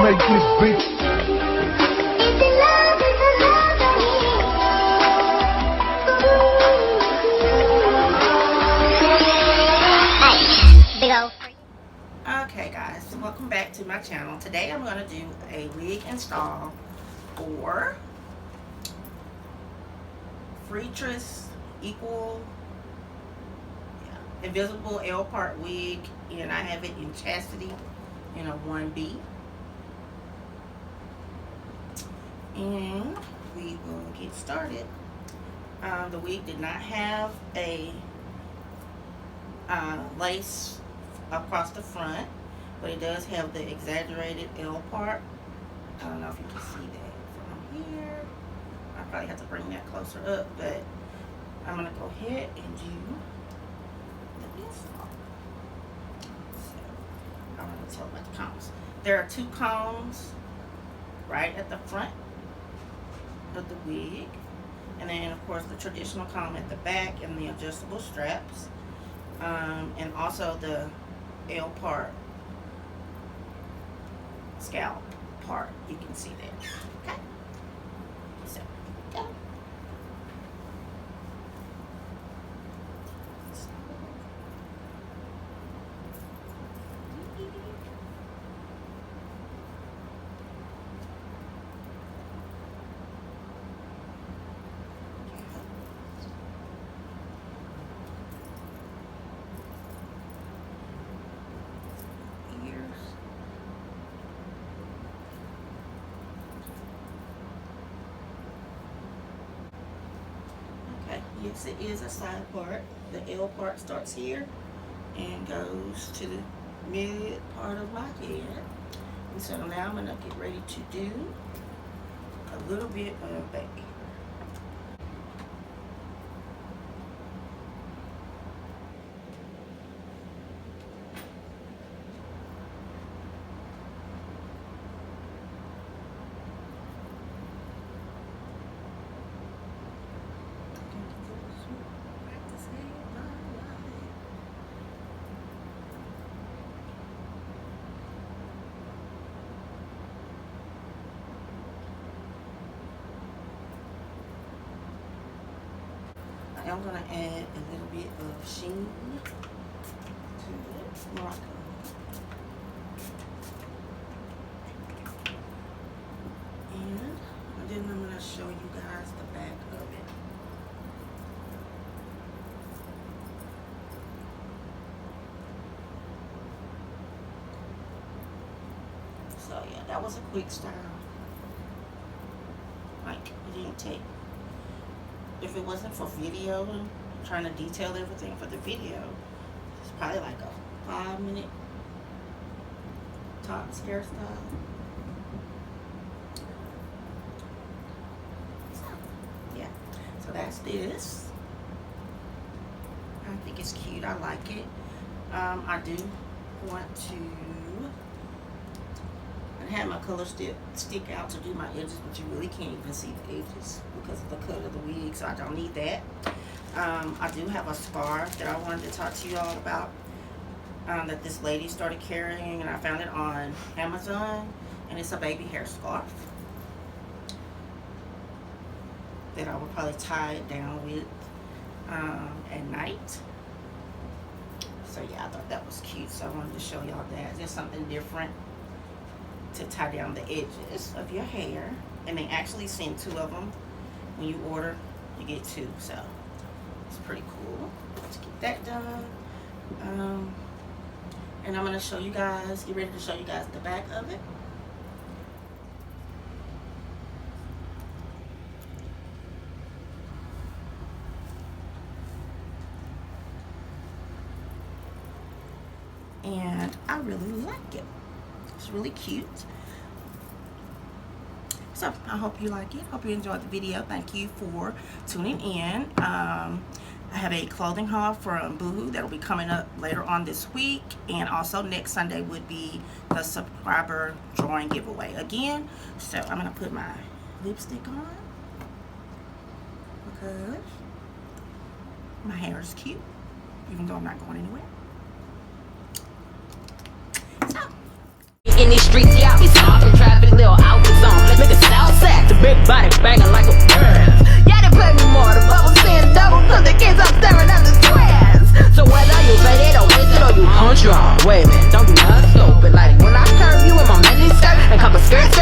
make this beat. Okay guys, so welcome back to my channel. Today I'm going to do a wig install for FreeTress invisible L part wig, and I have it in Chasity in a 1B. And we will get started. The wig did not have a lace across the front, but it does have the exaggerated L part. I don't know if you can see that from here. I probably have to bring that closer up, but I'm gonna go ahead and do the install. So I'm gonna tell about the combs. There are 2 combs right at the front of the wig, and then of course the traditional comb at the back and the adjustable straps, and also the L part, scalp part, you can see that. Okay, so go. Yes, it is a side part. The L part starts here and goes to the mid part of my head. And so now I'm going to get ready to do a little bit of back. I'm going to add a little bit of sheen to it, Morocco. And then I'm going to show you guys the back of it. So yeah, that was a quick style. Like, it didn't take, if it wasn't for video, trying to detail everything for the video, it's probably like a 5-minute tops hairstyle. So, yeah, so that's this. I think it's cute. I like it. I do want to, I had my color stick out to do my edges, but you really can't even see the edges because of the cut of the wig, so I don't need that. I do have a scarf that I wanted to talk to you all about, that this lady started carrying, and I found it on Amazon, and it's a baby hair scarf that I would probably tie it down with at night. So yeah, I thought that was cute, so I wanted to show y'all that. Just something different to tie down the edges of your hair, and they actually send 2 of them. When you order, you get 2, so it's pretty cool. Let's get that done. And I'm going to show you guys, get ready to show you guys the back of it. And I really like it. It's really cute. So I hope you like it. Hope you enjoyed the video. Thank you for tuning in. I have a clothing haul from Boohoo that'll be coming up later on this week, and also next Sunday would be the subscriber drawing giveaway again. So I'm gonna put my lipstick on because my hair is cute, even though I'm not going anywhere. So in these streets, yeah, it's hard. big body banging like a bird. Yeah, they play me more, the bubbles saying double, cause the kids up staring at the twins. So whether you bet it or waste it or you punch your arm, wait a minute, don't do nothing stupid. Like when I curve you in my mini skirt and cover skirt,